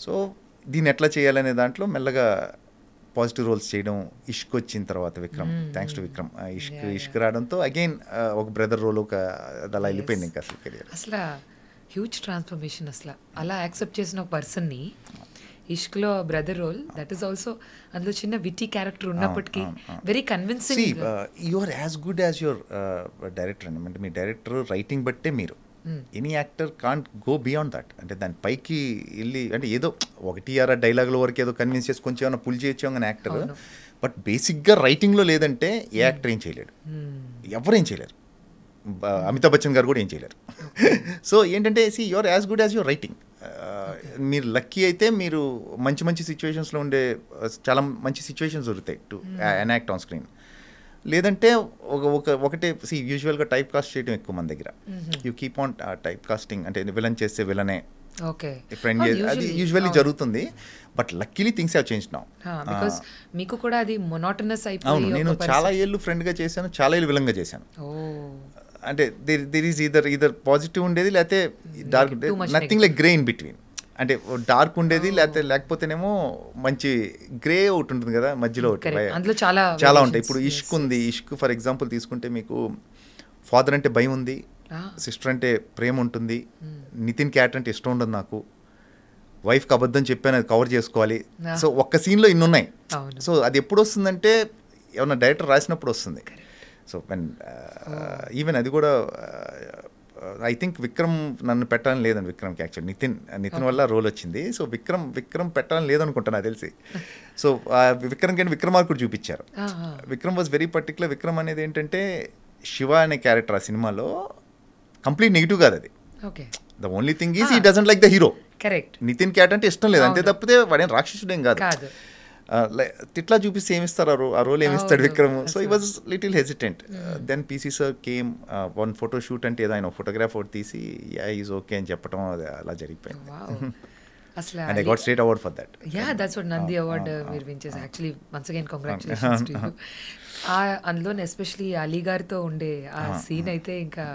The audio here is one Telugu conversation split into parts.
సో దీన్ని ఎట్లా చేయాలనే దాంట్లో మెల్లగా పాజిటివ్ రోల్స్ చేయడం, ఇష్క్ వచ్చిన తర్వాత విక్రమ్, థ్యాంక్స్ టు విక్రమ్, ఇష్క్ రావడంతో అగైన్ ఒక బ్రదర్ రోల్ ఒక అలా వెళ్ళిపోయింది ఇంకా అసలు కెరియర్. అసలు హ్యూజ్ ట్రాన్స్ఫర్మేషన్. అసలు అలా యాక్సెప్ట్ చేసిన ఒక పర్సన్ని ఇష్క్లో brother role, that is also అందులో చిన్న విటీ క్యారెక్టర్ ఉన్నప్పటికీ very convincing. You are as good as your director అండి. అంటే మీ డైరెక్టర్ రైటింగ్ బట్టే మీరు, any actor can't go beyond that. అంటే దాని పైకి వెళ్ళి అంటే ఏదో ఒకటి ఆరా డైలాగుల వరకు ఏదో కన్విన్స్ చేసి కొంచెం ఏమైనా పుల్ చేయొచ్చు అని యాక్టర్, బట్ బేసిక్గా రైటింగ్లో లేదంటే ఏ యాక్టర్ ఏం చేయలేడు, ఎవరేం చేయలేరు. అమితాబ్ బచ్చన్ గారు కూడా ఏం చేయలేరు. సో ఏంటంటే you are as good as your writing. మీరు లక్కీ అయితే మీరు మంచి మంచి సిచ్యువేషన్స్లో ఉండే చాలా మంచి సిచ్యువేషన్స్ దొరుకుతాయి టు ఎనాక్ట్ ఆన్ స్క్రీన్. లేదంటే ఒకటే యూజువల్గా టైప్ కాస్ట్ చేయడం ఎక్కువ మన దగ్గర. You keep on type casting, అంటే విలన్ చేస్తే విలనే ఫ్రెండ్, అది యూజువల్లీ జరుగుతుంది. But luckily things have changed now. మీకు కూడా అది మొనోటనస్ అయిపోయి. అవును, నేను చాలా ఏళ్ళు ఫ్రెండ్గా చేశాను, చాలా ఏళ్ళు విలన్గా చేశాను. అంటే దేర్ ఈజ్ ఈదర్ పాజిటివ్ ఉండేది, లేకపోతే dark, nothing like grey in between. అంటే డార్క్ ఉండేది, లేకపోతేనేమో మంచి గ్రే ఒకటి ఉంటుంది కదా మధ్యలో ఒకటి, చాలా ఉంటాయి. ఇప్పుడు ఇష్క్ ఉంది. ఇష్క్ ఫర్ ఎగ్జాంపుల్ తీసుకుంటే మీకు ఫాదర్ అంటే భయం ఉంది, సిస్టర్ అంటే ప్రేమ ఉంటుంది, నితిన్ క్యారెక్టర్ అంటే ఇష్టం ఉండదు నాకు, వైఫ్కి అబద్ధం చెప్పాను అది కవర్ చేసుకోవాలి. సో ఒక్క సీన్లో ఇన్ని ఉన్నాయి. సో అది ఎప్పుడు వస్తుందంటే ఏమన్నా డైరెక్టర్ రాసినప్పుడు వస్తుంది. సో ఈవెన్ అది కూడా ఐ థింక్ విక్రమ్ నన్ను పెట్టాలని లేదండి విక్రమ్కి. యాక్చువల్లీ నితిన్ వల్ల రోల్ వచ్చింది. సో విక్రమ్ పెట్టాలని లేదనుకుంటాను నాకు తెలిసి. సో విక్రమ్కి అంటే విక్రమార్కుడు చూపించారు. Vikram was very particular. Vikram అనేది ఏంటంటే శివ అనే క్యారెక్టర్ ఆ సినిమాలో కంప్లీట్ నెగిటివ్ కాదు అది. The only thing is he doesn't like the hero. Nitin character అంటే ఇష్టం లేదు అంతే తప్పితే వాడేం రాక్షసుడేం కాదు. తిట్లా చూపిస్తే ఏమిస్తారు ఆ రోల్ ఏమిస్తాడు Vikram. So he was little hesitant. Then PC sir came, one photo shoot అంటే ఏదో ఆయన ఫోటోగ్రాఫ్ ఒకటి తీసి ఈజ్ ఓకే అని చెప్పడం, అలా జరిగిపోయింది. And I got state award for that. Yeah, that's what Nandi award మీరు విన్ చేశారు. Actually once again congratulations to you. అందులోనే ఎస్పెషలీ అలీ గారితో ఉండే ఆ సీన్ అయితే ఇంకా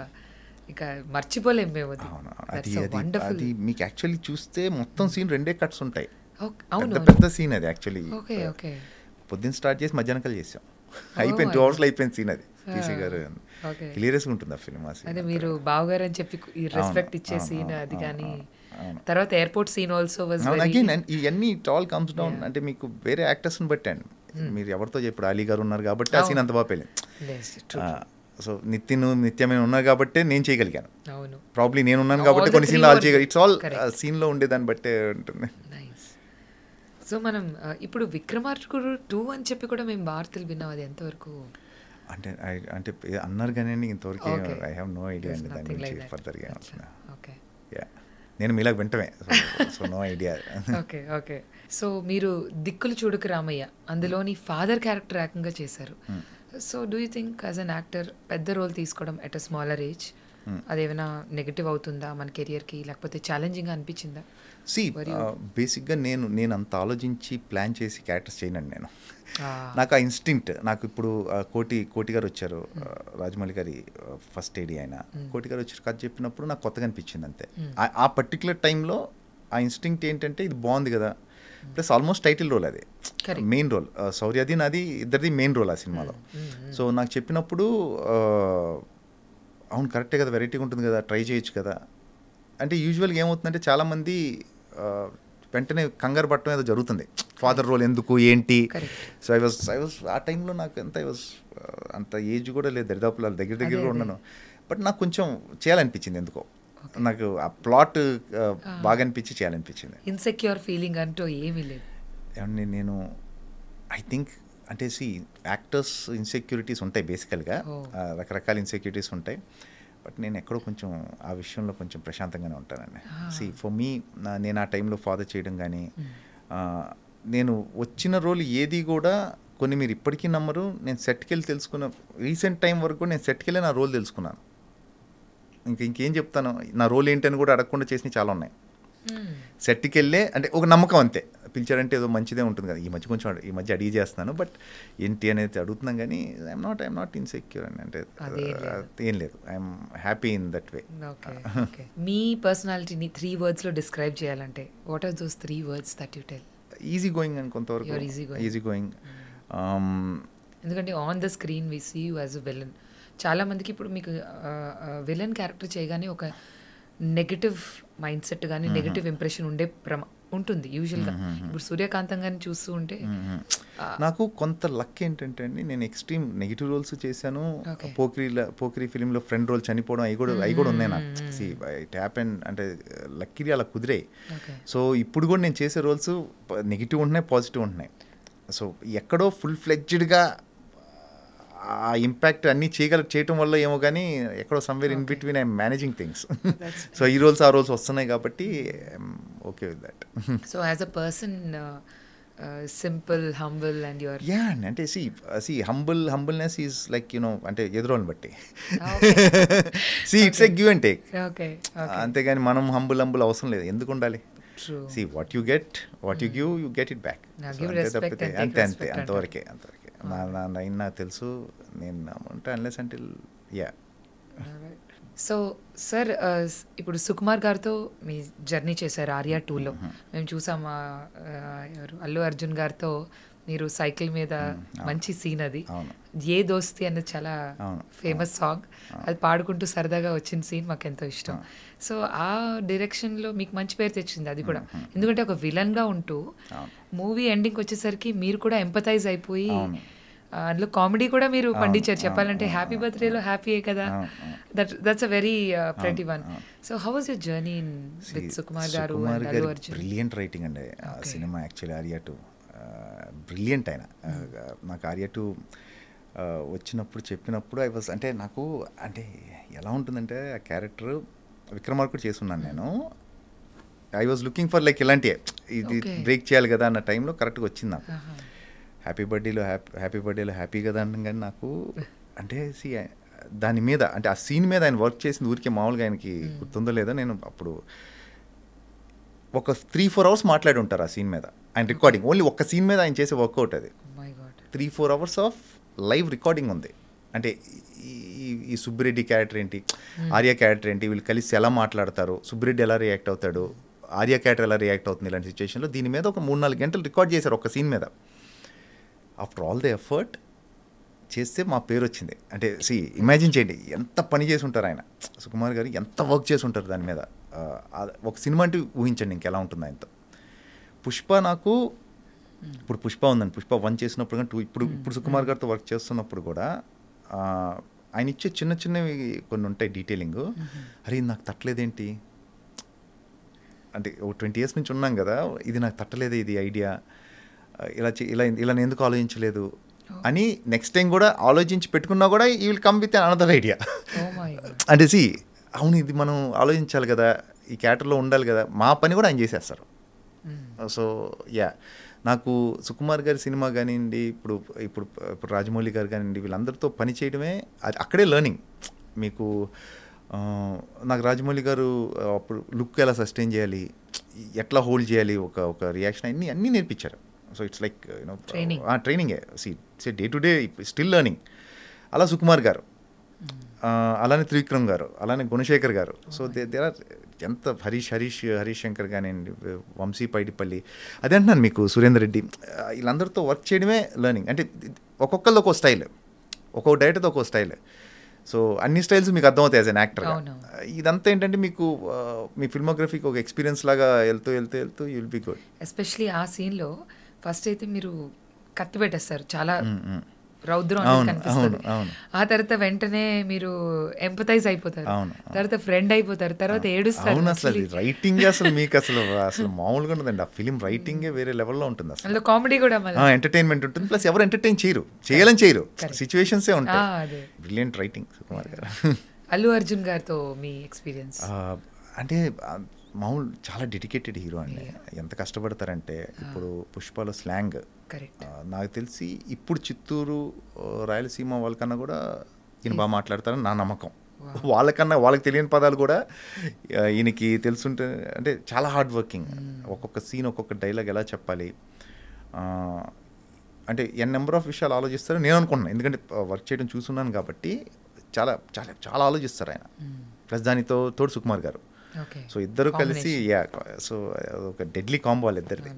మర్చిపోలేం మేము. అది మీకు యాక్చువల్లీ చూస్తే మొత్తం సీన్ 2 కట్స్ ఉంటాయి. పెద్ద సీన్ అది యాక్చువల్లీ. పొద్దున్న స్టార్ట్ చేసి మధ్యాహ్నం చేసాం, అయిపోయింది 2 hours అయిపోయింది సీన్ అది. పీసీ గారు హిలేరియస్ ఉంటుంది ఆ ఫిల్మ్. అదే మీరు బావగారు అని చెప్పి రెస్పెక్ట్ ఇచ్చే సీన్ అది. కానీ తర్వాత airport scene also was again ఇవన్నీ ఇట్ ఆల్ కమ్స్ డౌన్. అంటే మీకు వేరే యాక్టర్స్ని బట్టండి, మీరు ఎవరితో ఇప్పుడు అలీ గారు ఉన్నారు కాబట్టి ఆ సీన్ అంత బాగా పెళ్ళింది. సో నిత్యమైన ఉన్నారు కాబట్టి నేను చేయగలిగాను. ప్రాబ్లీ నేను ఉన్నాను కాబట్టి కొన్ని సీన్లు ఆల్ చేయగలి. ఇట్స్ ఆల్ సీన్లో ఉండేదాన్ని బట్టే ఉంటుంది. సో మనం ఇప్పుడు విక్రమార్కుడు 2 అని చెప్పి కూడా మేము వార్తలు విన్నాం, అది ఎంతవరకు? అంటే అన్నారు కానీ ఇంతవరకు ఐ హ్యావ్ నో ఐడియా అండి దాని గురించి ఫర్దర్గా. నేను మీలాగా వింటమే, so no idea. Okay. So మీరు దిక్కులు చూడకు రామయ్య అందులోని ఫాదర్ క్యారెక్టర్ ఏకంగా చేశారు. So do you think as an actor పెద్ద రోల్ తీసుకోవడం ఎట్ అ స్మాలర్ ఏజ్ అదేమైనా నెగటివ్ అవుతుందా మన కెరియర్కి, లేకపోతే ఛాలెంజింగ్ అనిపించిందా? బేసిక్గా నేను అంత ఆలోచించి ప్లాన్ చేసి క్యారెక్టర్స్ చేయనండి. నేను నాకు ఆ ఇన్స్టింక్ట్, నాకు ఇప్పుడు కోటి గారు వచ్చారు, రాజమౌళి గారి ఫస్ట్ ఏడీ ఆయన, కోటి గారు వచ్చారు కథ చెప్పినప్పుడు నాకు కొత్తగా అనిపించింది అంతే. ఆ పర్టికులర్ టైంలో ఆ ఇన్స్టింక్ట్ ఏంటంటే ఇది బాగుంది కదా, ప్లస్ ఆల్మోస్ట్ టైటిల్ రోల్ అది, మెయిన్ రోల్. శౌర్యది నాది ఇద్దరిది మెయిన్ రోల్ ఆ సినిమాలో. సో నాకు చెప్పినప్పుడు అవును కరెక్టే కదా, వెరైటీగా ఉంటుంది కదా, ట్రై చేయొచ్చు కదా. అంటే యూజువల్గా ఏమవుతుందంటే చాలామంది వెంటనే కంగారు పట్టడం ఏదో జరుగుతుంది, ఫాదర్ రోల్ ఎందుకు ఏంటి. సో ఐ వాజ్ ఆ టైంలో నాకు అంత ఏజ్ కూడా లేదు, దరిదాపుల దగ్గర ఉన్నాను. బట్ నాకు కొంచెం చేయాలనిపించింది ఎందుకో, నాకు ఆ ప్లాట్ బాగా అనిపించి చేయాలనిపించింది. ఇన్సెక్యూర్ ఫీలింగ్ అంటూ ఏమీ లేదు. ఏమండి నేను ఐ థింక్ అంటే యాక్టర్స్ ఇన్సెక్యూరిటీస్ ఉంటాయి బేసికల్గా, రకరకాల ఇన్సెక్యూరిటీస్ ఉంటాయి. బట్ నేను ఎక్కడో కొంచెం ఆ విషయంలో కొంచెం ప్రశాంతంగానే ఉంటానండి. ఫర్ మీ నేను ఆ టైంలో ఫాదర్ చేయడం కానీ, నేను వచ్చిన రోల్ ఏది కూడా కొన్ని మీరు ఇప్పటికీ నమ్మరు, నేను సెట్కి వెళ్ళి తెలుసుకున్న రీసెంట్ టైం వరకు కూడా నేను సెట్కి వెళ్ళి నా రోల్ తెలుసుకున్నాను. ఇంకేం చెప్తాను, నా రోల్ ఏంటని కూడా అడగకుండా చేసినవి చాలా ఉన్నాయి. సెట్కి వెళ్ళే అంటే ఒక నమ్మకం అంతే, పిలిచారంటే ఏదో మంచిదే ఉంటుంది కదా, ఈ మధ్య అడిగి చేస్తున్నాను, బట్ ఏంటి అనేది అడుగుతున్నాం కానీ ఐఎమ్ నాట్ ఇన్సెక్యూర్ అని, అంటే ఏం లేదు, I'm happy in that way. మీ పర్సనాలిటీని 3 words లో డిస్క్రైబ్ చేయాలంటే what are those 3 words that you tell? Easy going అని కొంతవరకు, ఈజీ గోయింగ్. ఎందుకంటే on the screen we see you as a villain. చాలా మందికి ఇప్పుడు మీకు విలన్ క్యారెక్టర్ చేయగానే ఒక నెగటివ్ మైండ్ సెట్ కానీ నెగటివ్ ఇంప్రెషన్ ఉంటుంది యూజువల్గా. ఇప్పుడు సూర్యకాంతం గారిని చూస్తూ ఉంటే నాకు కొంత లక్ ఏంటంటే అండి, నేను ఎక్స్ట్రీమ్ నెగిటివ్ రోల్స్ చేశాను. పోకిరి ఫిలింలో ఫ్రెండ్ రోల్ చనిపోవడం అవి కూడా ఉన్నాయి నాకు. ఇట్ హ్యాపెన్, అంటే లక్కీలీ అలా కుదిరాయి. సో ఇప్పుడు కూడా నేను చేసే రోల్స్ నెగిటివ్ ఉంటున్నాయి, పాజిటివ్ ఉంటున్నాయి. సో ఎక్కడో ఫుల్ ఫ్లెడ్జ్డ్గా ఆ ఇంపాక్ట్ అన్నీ చేయటం వల్ల ఏమో కానీ ఎక్కడో somewhere in between I'm managing things. So ఈ రోల్స్ ఆ రోల్స్ వస్తున్నాయి కాబట్టి okay with that. So as a person simple, humble and your అంటే హంబుల్నెస్ ఈజ్ లైక్ అంటే ఎదురోని బట్టి it's a give and take. అంతేగాని మనం హంబుల్ అవసరం లేదు, ఎందుకు ఉండాలి? What you get, what you give, you get it back. అంతే అంతవరకే. నాకు తెలుసు, నేను ఉంటా unless until. Yeah. So sir, ఇప్పుడు సుకుమార్ గారితో మీ జర్నీ చేశారు ఆర్యా 2లో. మేము చూసాం అల్లు అర్జున్ గారితో మీరు సైకిల్ మీద మంచి సీన్, అది ఏ దోస్తి అన్నది చాలా ఫేమస్ సాంగ్, అది పాడుకుంటూ సరదాగా వచ్చిన సీన్ మాకు ఎంతో ఇష్టం. సో ఆ డైరెక్షన్లో మీకు మంచి పేరు తెచ్చింది అది కూడా, ఎందుకంటే ఒక విలన్గా ఉంటూ మూవీ ఎండింగ్ వచ్చేసరికి మీరు కూడా ఎంపథైజ్ అయిపోయి అందులో కామెడీ కూడా మీరు పండించారు. చెప్పాలంటే హ్యాపీ బర్త్డేలో హ్యాపీయే కదా, that's a very pretty one. So how was your journey with Sukumar garu and Allu Arjun? Brilliant writing అండి సినిమా. యాక్చువల్లీ ఆర్యా 2 బ్రిలియంట్ ఆయన. నాకు ఆర్యా 2 వచ్చినప్పుడు చెప్పినప్పుడు అంటే నాకు అంటే ఎలా ఉంటుందంటే ఆ క్యారెక్టర్ విక్రమార్కుడు చేస్తున్నాను నేను. I was looking for like ఇలాంటివే, ఇది బ్రేక్ చేయాలి కదా అన్న టైంలో కరెక్ట్గా వచ్చింది నాకు. హ్యాపీ బర్త్డేలో హ్యాపీ కదా అన్నాం కానీ నాకు అంటే దాని మీద, అంటే ఆ సీన్ మీద ఆయన వర్క్ చేసింది ఊరికే మామూలుగా ఆయనకి గుర్తుందో లేదో, నేను అప్పుడు ఒక 3-4 hours మాట్లాడి ఉంటారు ఆ సీన్ మీద. ఆయన రికార్డింగ్ ఓన్లీ ఒక్క సీన్ మీద ఆయన చేసే వర్కౌట్ అది. 3-4 hours ఆఫ్ లైవ్ రికార్డింగ్ ఉంది. అంటే ఈ సుబ్బిరెడ్డి క్యారెక్టర్ ఏంటి, ఆర్య క్యారెక్టర్ ఏంటి, వీళ్ళు కలిసి ఎలా మాట్లాడతారు, సుబ్బిరెడ్డి ఎలా రియాక్ట్ అవుతాడు, ఆర్య క్యారెక్టర్ ఎలా రియాక్ట్ అవుతుంది, ఇలాంటి సిచ్యువేషన్లో దీని మీద ఒక 3-4 గంటలు రికార్డ్ చేశారు ఒక సీన్ మీద. ఆఫ్టర్ ఆల్ ద ఎఫర్ట్ చేస్తే మా పేరు వచ్చింది. అంటే ఇమాజిన్ చేయండి ఎంత పని చేసి ఉంటారు ఆయన, సుకుమార్ గారు ఎంత వర్క్ చేసి ఉంటారు దాని మీద. ఒక సినిమా అంటే ఊహించండి ఇంకెలా ఉంటుంది ఆయనతో. పుష్ప నాకు ఇప్పుడు పుష్ప ఉందండి, పుష్ప 1 చేసినప్పుడు కానీ 2 ఇప్పుడు సుకుమార్ గారితో వర్క్ చేస్తున్నప్పుడు కూడా ఆయన ఇచ్చే చిన్నవి కొన్ని ఉంటాయి డీటెయిలింగ్. అరే ఇది నాకు తట్టలేదేంటి, అంటే 20 years నుంచి ఉన్నాం కదా, ఇది నాకు తట్టలేదే ఇది ఐడియా, ఇలా నేను ఎందుకు ఆలోచించలేదు అని నెక్స్ట్ టైం కూడా ఆలోచించి పెట్టుకున్నా కూడా ఈ will come with another idea. అంటే అవును ఇది మనం ఆలోచించాలి కదా, ఈ క్యారెక్టర్లో ఉండాలి కదా, మా పని కూడా ఆయన చేసేస్తారు. సో నాకు సుకుమార్ గారి సినిమా కానివ్వండి, ఇప్పుడు రాజమౌళి గారు కానివ్వండి, వీళ్ళందరితో పని చేయడమే అక్కడే లెర్నింగ్. మీకు నాకు రాజమౌళి గారు అప్పుడు లుక్ ఎలా సస్టైన్ చేయాలి, ఎట్లా హోల్డ్ చేయాలి, ఒక రియాక్షన్ అన్నీ నేర్పించారు. సో ఇట్స్ లైక్ ట్రైనింగే. It's day to day still learning. అలా సుకుమార్ గారు, అలానే త్రివిక్రమ్ గారు, అలానే గుణశేఖర్ గారు. సో దే ఆర్ ఎంత హరీష్ శంకర్ కానివ్వండి, వంశీ పైడిపల్లి, అదే అంటున్నాను మీకు, సురేందర్ రెడ్డి, వీళ్ళందరితో వర్క్ చేయడమే లెర్నింగ్. అంటే ఒక్కొక్కరిది ఒక్కో స్టైల్, ఒక్కొక్క డైరెక్టర్తో ఒక్కో స్టైల్. సో అన్ని స్టైల్స్ మీకు అర్థమవుతాయి యాజ్ అన్ యాక్టర్. ఇదంతా ఏంటంటే మీకు మీ ఫిల్మోగ్రఫీకి ఒక ఎక్స్పీరియన్స్ లాగా వెళ్తూ you will be good. Especially ఆ సీన్లో ఫస్ట్ అయితే మీరు కత్తి పెట్టేస్తారు, చాలా రౌద్రం కనిపిస్తుంది. ఆ తర్వాత వెంటనే మీరు ఎంపథైజ్ అయిపోతారు, తర్వాత ఫ్రెండ్ అయిపోతారు, తర్వాత ఏడుస్తారు. అసలు రైటింగ్ అసలు మీకు అసలు మామూలుగా ఉండదండి. ఆ ఫిలిం రైటింగే వేరే లెవెల్లో ఉంటుంది. అసలు కామెడీ కూడా ఎంటర్టైన్మెంట్ ఉంటుంది, ప్లస్ ఎవరు ఎంటర్టైన్ చేయాలని చేయరు, సిచ్యువేషన్సే ఉంటాయి. బ్రిలియంట్ రైటింగ్ సుకుమార్ గారు. అల్లు అర్జున్ గారితో మీ ఎక్స్పీరియన్స్? అంటే మామూలు చాలా డెడికేటెడ్ హీరో అండి. ఎంత కష్టపడతారంటే ఇప్పుడు పుష్పలో స్లాంగ్ నాకు తెలిసి ఇప్పుడు చిత్తూరు రాయలసీమ వాళ్ళకన్నా కూడా ఈయన బాగా మాట్లాడతారని నా నమ్మకం. వాళ్ళకన్నా వాళ్ళకి తెలియని పదాలు కూడా ఈయనకి తెలుసుంటే, అంటే చాలా హార్డ్ వర్కింగ్. ఒక్కొక్క సీన్ ఒక్కొక్క డైలాగ్ ఎలా చెప్పాలి, అంటే నెంబర్ ఆఫ్ విషయాలు ఆలోచిస్తారు నేను అనుకుంటున్నాను, ఎందుకంటే వర్క్ చేయడం చూస్తున్నాను కాబట్టి. చాలా చాలా చాలా ఆలోచిస్తారు ఆయన. ప్లస్ దానితో తోడు సుకుమార్ గారు. సో ఇద్దరు కలిసి సో ఒక డెడ్లీ కాంబో వాళ్ళిద్దరిది.